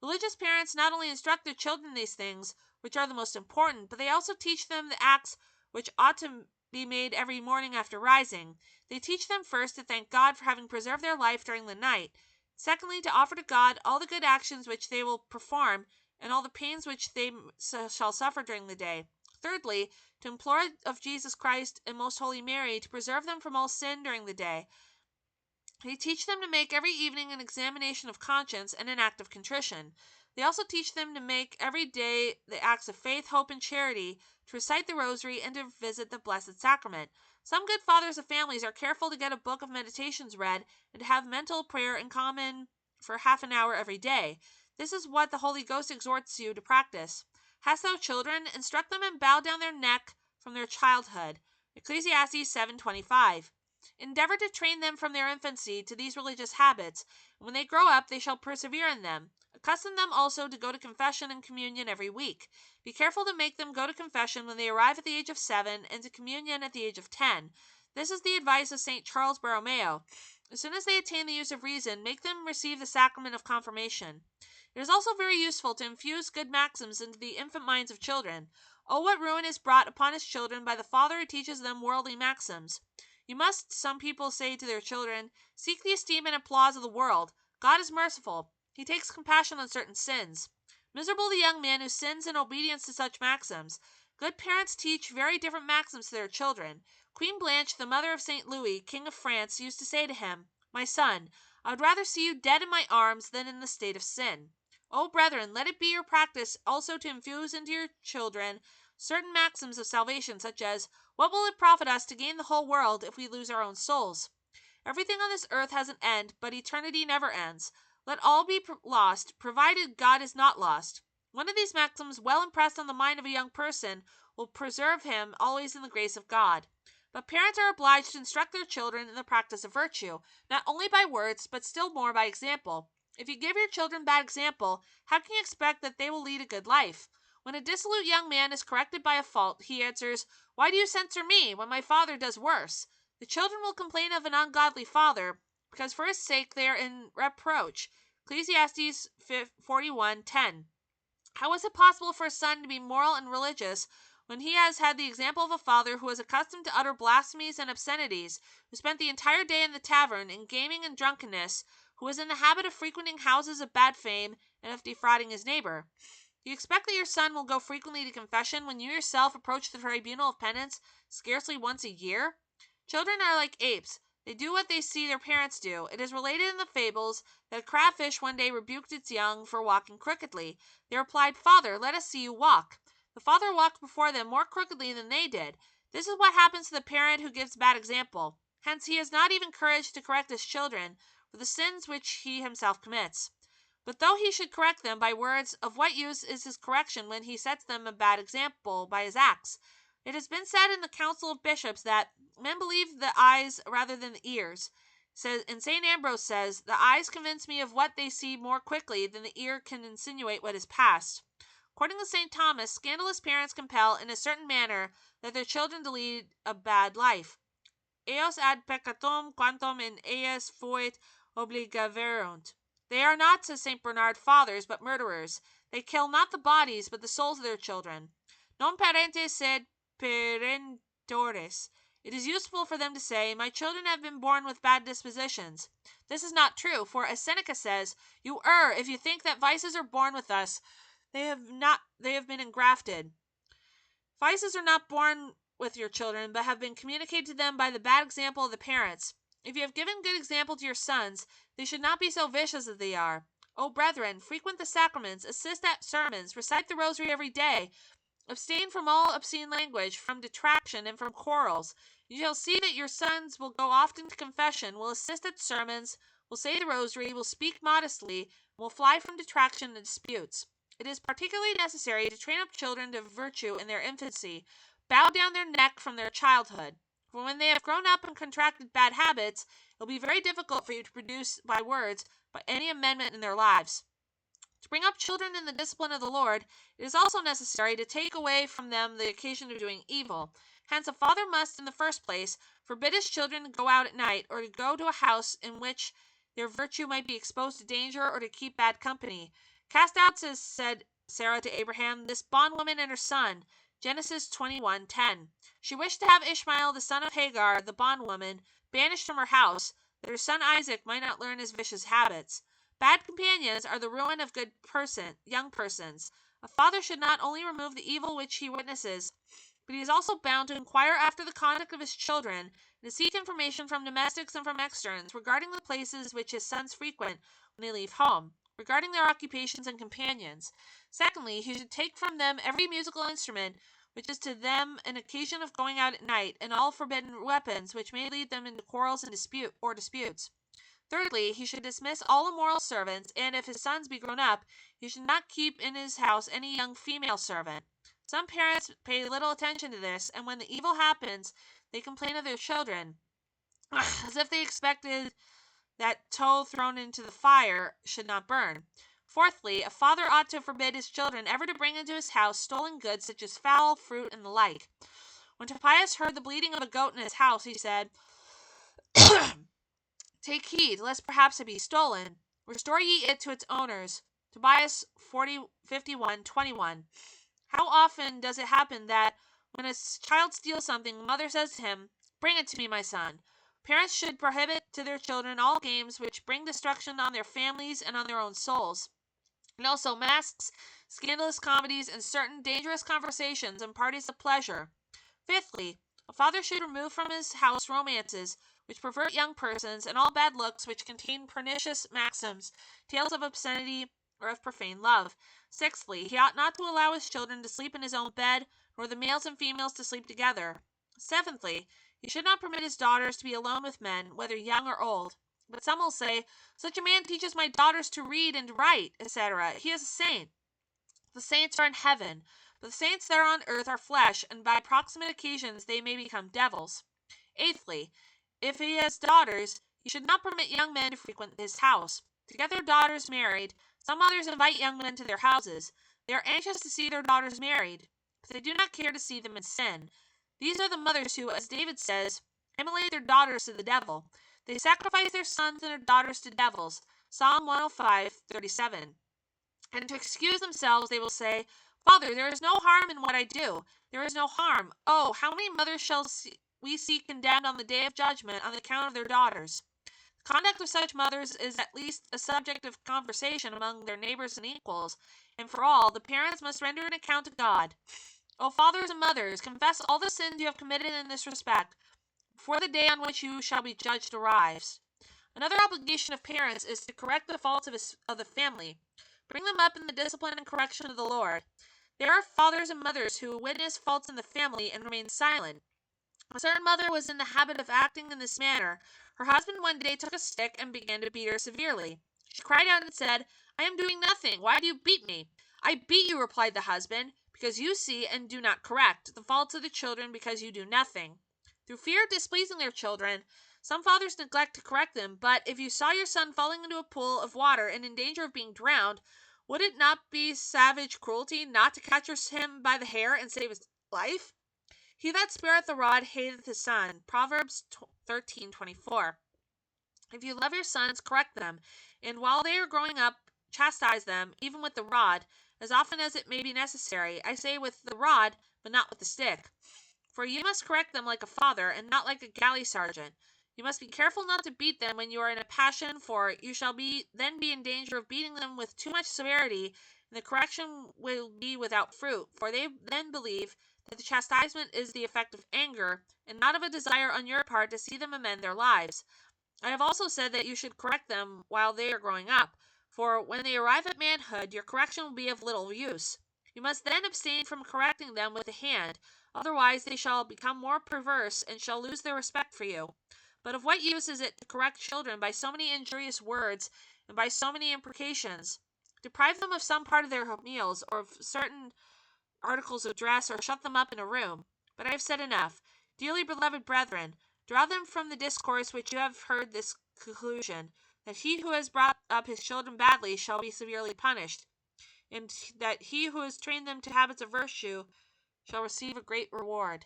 Religious parents not only instruct their children these things, which are the most important, but they also teach them the acts which ought to be made every morning after rising. They teach them first to thank God for having preserved their life during the night. Secondly, to offer to God all the good actions which they will perform and all the pains which they shall suffer during the day. Thirdly, to implore of Jesus Christ and Most Holy Mary to preserve them from all sin during the day. They teach them to make every evening an examination of conscience and an act of contrition. They also teach them to make every day the acts of faith, hope, and charity, to recite the rosary, and to visit the Blessed Sacrament. Some good fathers of families are careful to get a book of meditations read and to have mental prayer in common for half an hour every day. This is what the Holy Ghost exhorts you to practice. Hast thou children? Instruct them and bow down their neck from their childhood. Ecclesiastes 7:25. Endeavor to train them from their infancy to these religious habits, and when they grow up they shall persevere in them. Accustom them also to go to confession and communion every week. Be careful to make them go to confession when they arrive at the age of 7 and to communion at the age of 10. This is the advice of St. Charles Borromeo. As soon as they attain the use of reason, make them receive the sacrament of confirmation. It is also very useful to infuse good maxims into the infant minds of children. Oh, what ruin is brought upon his children by the father who teaches them worldly maxims! You must, some people say to their children, seek the esteem and applause of the world. God is merciful. He takes compassion on certain sins. Miserable the young man who sins in obedience to such maxims. Good parents teach very different maxims to their children. Queen Blanche, the mother of St. Louis, King of France, used to say to him, My son, I would rather see you dead in my arms than in the state of sin. O brethren, let it be your practice also to infuse into your children certain maxims of salvation, such as, what will it profit us to gain the whole world if we lose our own souls? Everything on this earth has an end, but eternity never ends. Let all be lost, provided God is not lost. One of these maxims, well impressed on the mind of a young person, will preserve him always in the grace of God. But parents are obliged to instruct their children in the practice of virtue, not only by words, but still more by example. If you give your children bad example, how can you expect that they will lead a good life? When a dissolute young man is corrected by a fault, he answers, Why do you censure me, when my father does worse? The children will complain of an ungodly father, because for his sake they are in reproach. Ecclesiastes 41:10. How is it possible for a son to be moral and religious when he has had the example of a father who was accustomed to utter blasphemies and obscenities, who spent the entire day in the tavern in gaming and drunkenness, who was in the habit of frequenting houses of bad fame and of defrauding his neighbor? Do you expect that your son will go frequently to confession when you yourself approach the tribunal of penance scarcely once a year? Children are like apes. They do what they see their parents do. It is related in the fables that a crayfish one day rebuked its young for walking crookedly. They replied, Father, let us see you walk. The father walked before them more crookedly than they did. This is what happens to the parent who gives bad example. Hence he has not even courage to correct his children for the sins which he himself commits. But though he should correct them by words, of what use is his correction when he sets them a bad example by his acts? It has been said in the Council of Bishops that men believe the eyes rather than the ears. And St. Ambrose says, The eyes convince me of what they see more quickly than the ear can insinuate what is past. According to St. Thomas, scandalous parents compel, in a certain manner, that their children to lead a bad life. Eos ad peccatum quantum in eas fuit obligaverunt. They are not, says St. Bernard, fathers, but murderers. They kill not the bodies, but the souls of their children. Non parentes sed parentores. It is useful for them to say, My children have been born with bad dispositions. This is not true, for as Seneca says, You err if you think that vices are born with us. They have been engrafted. Vices are not born with your children, but have been communicated to them by the bad example of the parents. If you have given good example to your sons, they should not be so vicious as they are. O brethren, frequent the sacraments, assist at sermons, recite the rosary every day, abstain from all obscene language, from detraction, and from quarrels. You shall see that your sons will go often to confession, will assist at sermons, will say the rosary, will speak modestly, and will fly from detraction and disputes. It is particularly necessary to train up children to virtue in their infancy, bow down their neck from their childhood. For when they have grown up and contracted bad habits, it will be very difficult for you to produce by words any amendment in their lives. To bring up children in the discipline of the Lord, it is also necessary to take away from them the occasion of doing evil. Hence a father must, in the first place, forbid his children to go out at night, or to go to a house in which their virtue might be exposed to danger, or to keep bad company. Cast out, said Sarah to Abraham, this bondwoman and her son. Genesis 21:10. She wished to have Ishmael, the son of Hagar, the bondwoman, banished from her house, that her son Isaac might not learn his vicious habits. Bad companions are the ruin of young persons. A father should not only remove the evil which he witnesses, but he is also bound to inquire after the conduct of his children, and to seek information from domestics and from externs regarding the places which his sons frequent when they leave home, regarding their occupations and companions. Secondly, he should take from them every musical instrument which is to them an occasion of going out at night, and all forbidden weapons which may lead them into quarrels and disputes. Thirdly, he should dismiss all immoral servants, and if his sons be grown up, he should not keep in his house any young female servant. Some parents pay little attention to this, and when the evil happens, they complain of their children, as if they expected that tow thrown into the fire should not burn. Fourthly, a father ought to forbid his children ever to bring into his house stolen goods such as fowl, fruit, and the like. When Tobias heard the bleating of a goat in his house, he said, Take heed, lest perhaps it be stolen. Restore ye it to its owners. Tobias 51:21. How often does it happen that when a child steals something, the mother says to him, Bring it to me, my son. Parents should prohibit to their children all games which bring destruction on their families and on their own souls, and also masks, scandalous comedies, and certain dangerous conversations and parties of pleasure. Fifthly, a father should remove from his house romances which pervert young persons, and all bad looks which contain pernicious maxims, tales of obscenity, or of profane love. Sixthly, he ought not to allow his children to sleep in his own bed, nor the males and females to sleep together. Seventhly, he should not permit his daughters to be alone with men, whether young or old. But some will say, Such a man teaches my daughters to read and write, etc. He is a saint. The saints are in heaven, but the saints that are on earth are flesh, and by proximate occasions they may become devils. Eighthly, if he has daughters, he should not permit young men to frequent his house. To get their daughters married, some mothers invite young men to their houses. They are anxious to see their daughters married, but they do not care to see them in sin. These are the mothers who, as David says, immolate their daughters to the devil. They sacrifice their sons and their daughters to devils. Psalm 105:37. And to excuse themselves, they will say, Father, there is no harm in what I do. There is no harm. Oh, how many mothers shall we see condemned on the day of judgment on account of their daughters? The conduct of such mothers is at least a subject of conversation among their neighbors and equals, and for all, the parents must render an account to God. O fathers and mothers, confess all the sins you have committed in this respect, before the day on which you shall be judged arrives. Another obligation of parents is to correct the faults of the family. Bring them up in the discipline and correction of the Lord. There are fathers and mothers who witness faults in the family and remain silent. A certain mother was in the habit of acting in this manner. Her husband one day took a stick and began to beat her severely. She cried out and said, I am doing nothing. Why do you beat me? I beat you, replied the husband, because you see and do not correct the faults of the children because you do nothing. Through fear of displeasing their children, some fathers neglect to correct them, but if you saw your son falling into a pool of water and in danger of being drowned, would it not be savage cruelty not to catch him by the hair and save his life? He that spareth the rod hateth his son. Proverbs 13:24. If you love your sons, correct them, and while they are growing up, chastise them, even with the rod, as often as it may be necessary. I say with the rod, but not with the stick. For you must correct them like a father, and not like a galley sergeant. You must be careful not to beat them when you are in a passion, for you shall then be in danger of beating them with too much severity, and the correction will be without fruit, for they then believe that the chastisement is the effect of anger, and not of a desire on your part to see them amend their lives. I have also said that you should correct them while they are growing up, for when they arrive at manhood, your correction will be of little use. You must then abstain from correcting them with the hand, otherwise they shall become more perverse and shall lose their respect for you. But of what use is it to correct children by so many injurious words and by so many imprecations? Deprive them of some part of their meals, or of certain articles of dress, or shut them up in a room. But I have said enough. Dearly beloved brethren, draw them from the discourse which you have heard this conclusion, that he who has brought up his children badly shall be severely punished, and that he who has trained them to habits of virtue shall receive a great reward.